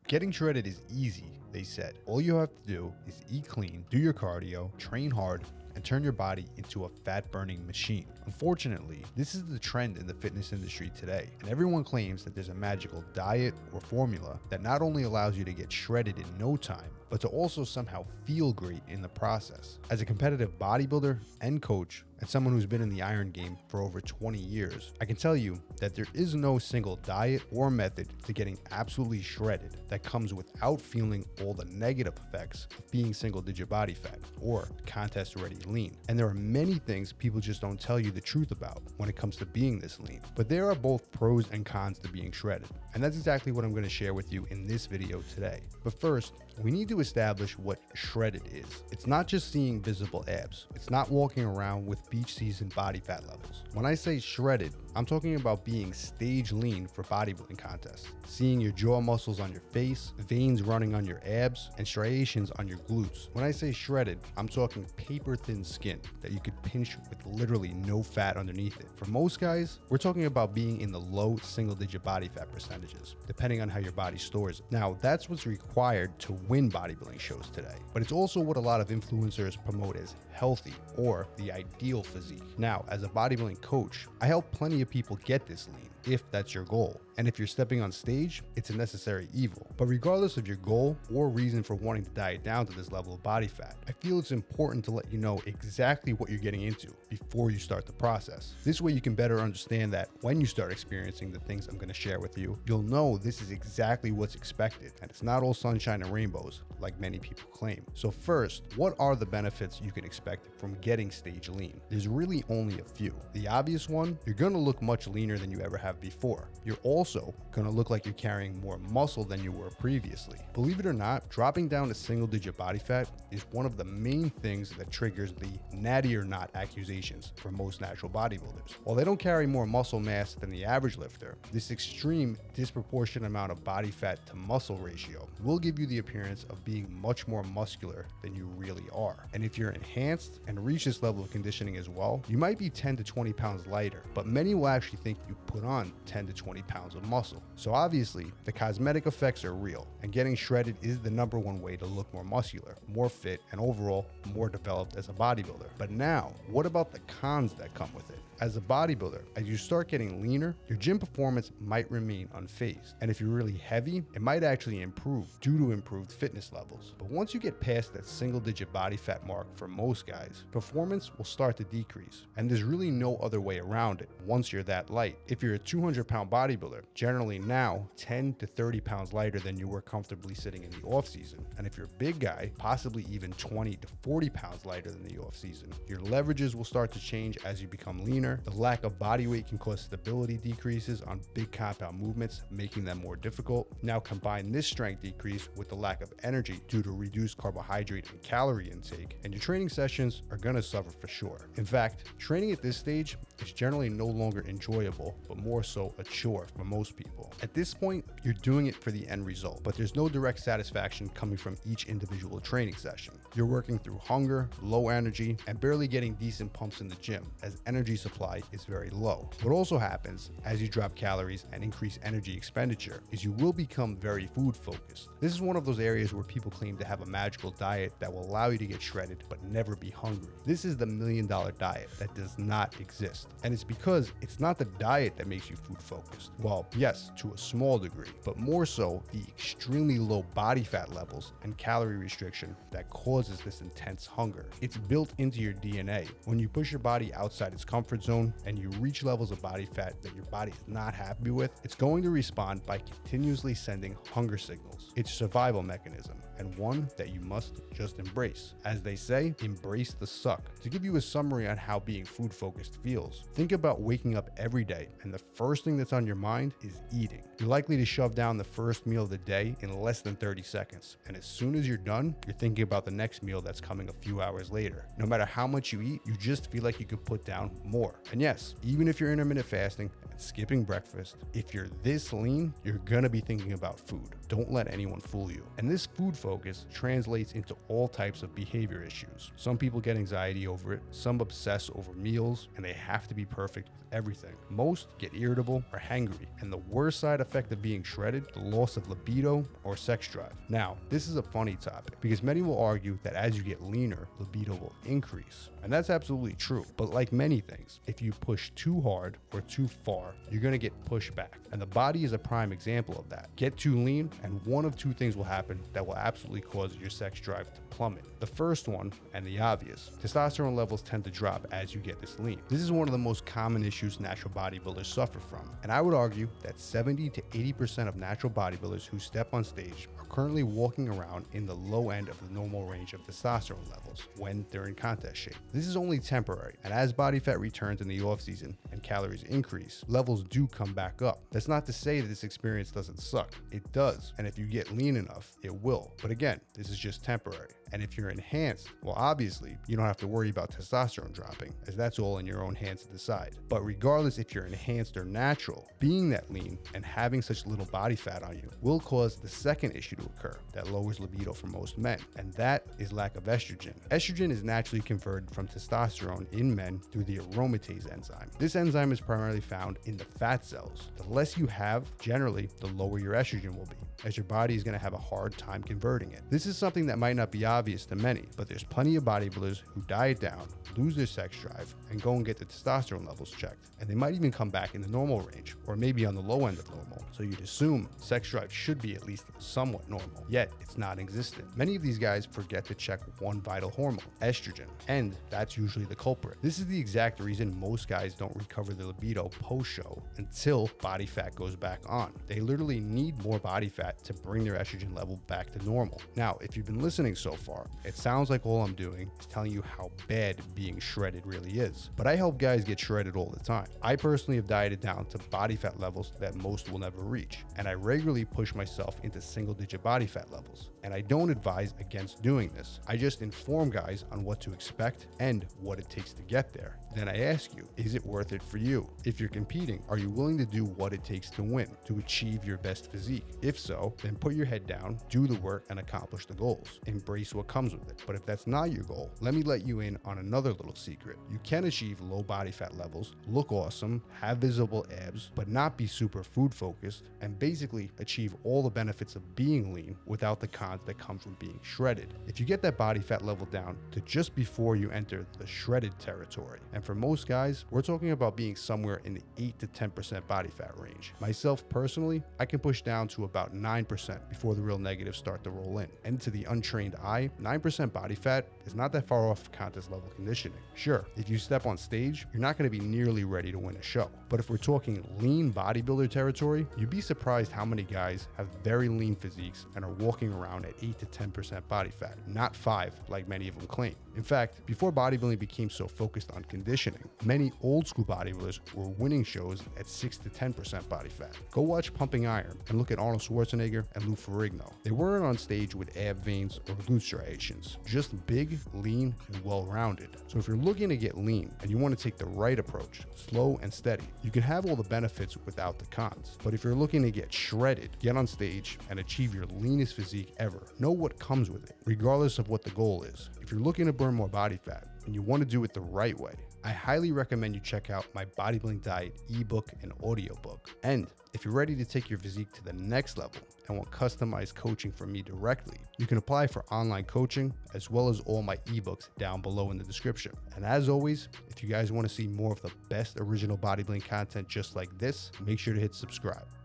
Getting shredded is easy, they said. All you have to do is eat clean, do your cardio, train hard, and turn your body into a fat-burning machine. Unfortunately, this is the trend in the fitness industry today, and everyone claims that there's a magical diet or formula that not only allows you to get shredded in no time, but to also somehow feel great in the process. As a competitive bodybuilder and coach, and someone who's been in the iron game for over 20 years, I can tell you that there is no single diet or method to getting absolutely shredded that comes without feeling all the negative effects of being single-digit body fat or contest-ready lean. And there are many things people just don't tell you the truth about when it comes to being this lean. But there are both pros and cons to being shredded. And that's exactly what I'm going to share with you in this video today. But first, we need to establish what shredded is. It's not just seeing visible abs. It's not walking around with beach season body fat levels. When I say shredded, I'm talking about being stage lean for bodybuilding contests. Seeing your jaw muscles on your face, veins running on your abs, and striations on your glutes. When I say shredded, I'm talking paper thin skin that you could pinch with literally no fat underneath it. For most guys, we're talking about being in the low single digit body fat percentages, depending on how your body stores it. Now, that's what's required to win bodybuilding shows today, but it's also what a lot of influencers promote as healthy or the ideal physique. Now, as a bodybuilding coach, I help plenty of people get this lean if that's your goal. And if you're stepping on stage, it's a necessary evil. But regardless of your goal or reason for wanting to diet down to this level of body fat, I feel it's important to let you know exactly what you're getting into before you start the process. This way you can better understand that when you start experiencing the things I'm going to share with you, you'll know this is exactly what's expected and it's not all sunshine and rainbows like many people claim. So first, what are the benefits you can expect from getting stage lean? There's really only a few. The obvious one, you're going to look much leaner than you ever have before. You're also going to look like you're carrying more muscle than you were previously. Believe it or not, dropping down to single-digit body fat is one of the main things that triggers the natty or not accusations for most natural bodybuilders. While they don't carry more muscle mass than the average lifter, this extreme disproportionate amount of body fat to muscle ratio will give you the appearance of being much more muscular than you really are. And if you're enhanced and reach this level of conditioning as well, you might be 10 to 20 pounds lighter, but many will actually think you put on 10 to 20 pounds of muscle. So obviously, the cosmetic effects are real, and getting shredded is the #1 way to look more muscular, more fit, and overall more developed as a bodybuilder. But now, what about the cons that come with it? As a bodybuilder, as you start getting leaner, your gym performance might remain unfazed. And if you're really heavy, it might actually improve due to improved fitness levels. But once you get past that single-digit body fat mark for most guys, performance will start to decrease. And there's really no other way around it once you're that light. If you're a 200-pound bodybuilder, generally now 10 to 30 pounds lighter than you were comfortably sitting in the off-season. And if you're a big guy, possibly even 20 to 40 pounds lighter than the off-season. Your leverages will start to change as you become leaner. The lack of body weight can cause stability decreases on big compound movements, making them more difficult. Now combine this strength decrease with the lack of energy due to reduced carbohydrate and calorie intake, and your training sessions are going to suffer for sure. In fact, training at this stage is generally no longer enjoyable, but more so a chore for most people. At this point, you're doing it for the end result, but there's no direct satisfaction coming from each individual training session. You're working through hunger, low energy, and barely getting decent pumps in the gym, as energy supply is very low. What also happens as you drop calories and increase energy expenditure is you will become very food focused. This is one of those areas where people claim to have a magical diet that will allow you to get shredded but never be hungry. This is the $1 million diet that does not exist. And it's because it's not the diet that makes you food focused. Well, yes, to a small degree, but more so the extremely low body fat levels and calorie restriction that causes this intense hunger. It's built into your DNA. When you push your body outside its comfort zone and you reach levels of body fat that your body is not happy with, it's going to respond by continuously sending hunger signals. It's a survival mechanism, and one that you must just embrace. As they say, embrace the suck. To give you a summary on how being food focused feels, think about waking up every day and the first thing that's on your mind is eating. You're likely to shove down the first meal of the day in less than 30 seconds, and as soon as you're done, you're thinking about the next meal that's coming a few hours later. No matter how much you eat, you just feel like you could put down more. And yes, even if you're intermittent fasting and skipping breakfast, if you're this lean, you're gonna be thinking about food. Don't let anyone fool you. And this food focus translates into all types of behavior issues. Some people get anxiety over it, some obsess over meals, and they have to be perfect with everything. Most get irritable or hangry, and the worst side effect of being shredded, the loss of libido or sex drive. Now, this is a funny topic because many will argue that as you get leaner, libido will increase. And that's absolutely true. But like many things, if you push too hard or too far, you're going to get pushed back. And the body is a prime example of that. Get too lean, and one of two things will happen that will absolutely cause your sex drive to plummet. The first one, and the obvious, testosterone levels tend to drop as you get this lean. This is one of the most common issues natural bodybuilders suffer from. And I would argue that 70 to 80% of natural bodybuilders who step on stage are currently walking around in the low end of the normal range of testosterone levels when they're in contest shape. This is only temporary, and as body fat returns in the off season and calories increase, levels do come back up. That's not to say that this experience doesn't suck. It does, and if you get lean enough, it will. But again, this is just temporary. And if you're enhanced, well, obviously, you don't have to worry about testosterone dropping, as that's all in your own hands to decide. But regardless if you're enhanced or natural, being that lean and having such little body fat on you will cause the second issue to occur that lowers libido for most men, and that is lack of estrogen. Estrogen is naturally converted from testosterone in men through the aromatase enzyme. This enzyme is primarily found in the fat cells. The less you have, generally, the lower your estrogen will be, as your body is going to have a hard time converting it. This is something that might not be obvious to many, but there's plenty of bodybuilders who diet down, lose their sex drive, and go and get the testosterone levels checked. And they might even come back in the normal range, or maybe on the low end of normal. So you'd assume sex drive should be at least somewhat normal, yet it's non-existent. Many of these guys forget to check one vital hormone, estrogen, and that's usually the culprit. This is the exact reason most guys don't recover their libido post-show until body fat goes back on. They literally need more body fat to bring their estrogen level back to normal. Now, if you've been listening so far, it sounds like all I'm doing is telling you how bad being shredded really is. But I help guys get shredded all the time. I personally have dieted down to body fat levels that most will never reach, and I regularly push myself into single-digit body fat levels. And I don't advise against doing this. I just inform guys on what to expect and what it takes to get there. Then I ask you, is it worth it for you? If you're competing, are you willing to do what it takes to win, to achieve your best physique? If so, then put your head down, do the work, and accomplish the goals. Embrace what comes with it. But if that's not your goal, let me let you in on another little secret. You can achieve low body fat levels, look awesome, have visible abs, but not be super food focused, and basically achieve all the benefits of being lean without the cons that come from being shredded. If you get that body fat level down to just before you enter the shredded territory, and for most guys, we're talking about being somewhere in the 8 to 10% body fat range. Myself personally, I can push down to about 9% before the real negatives start to roll in. And to the untrained eye, 9% body fat is not that far off contest level conditioning. Sure, if you step on stage, you're not going to be nearly ready to win a show. But if we're talking lean bodybuilder territory, you'd be surprised how many guys have very lean physiques and are walking around at 8 to 10% body fat, not 5 like many of them claim. In fact, before bodybuilding became so focused on conditioning, many old school bodybuilders were winning shows at 6 to 10% body fat. Go watch Pumping Iron and look at Arnold Schwarzenegger and Lou Ferrigno. They weren't on stage with ab veins or glute striations, just big, lean, and well-rounded. So if you're looking to get lean and you want to take the right approach, slow and steady, you can have all the benefits without the cons. But if you're looking to get shredded, get on stage and achieve your leanest physique ever, know what comes with it, regardless of what the goal is. If you're looking to burn more body fat and you want to do it the right way, I highly recommend you check out my Bodybuilding Diet ebook and audiobook. And if you're ready to take your physique to the next level and want customized coaching from me directly, you can apply for online coaching as well as all my ebooks down below in the description. And as always, if you guys want to see more of the best original bodybuilding content just like this, make sure to hit subscribe.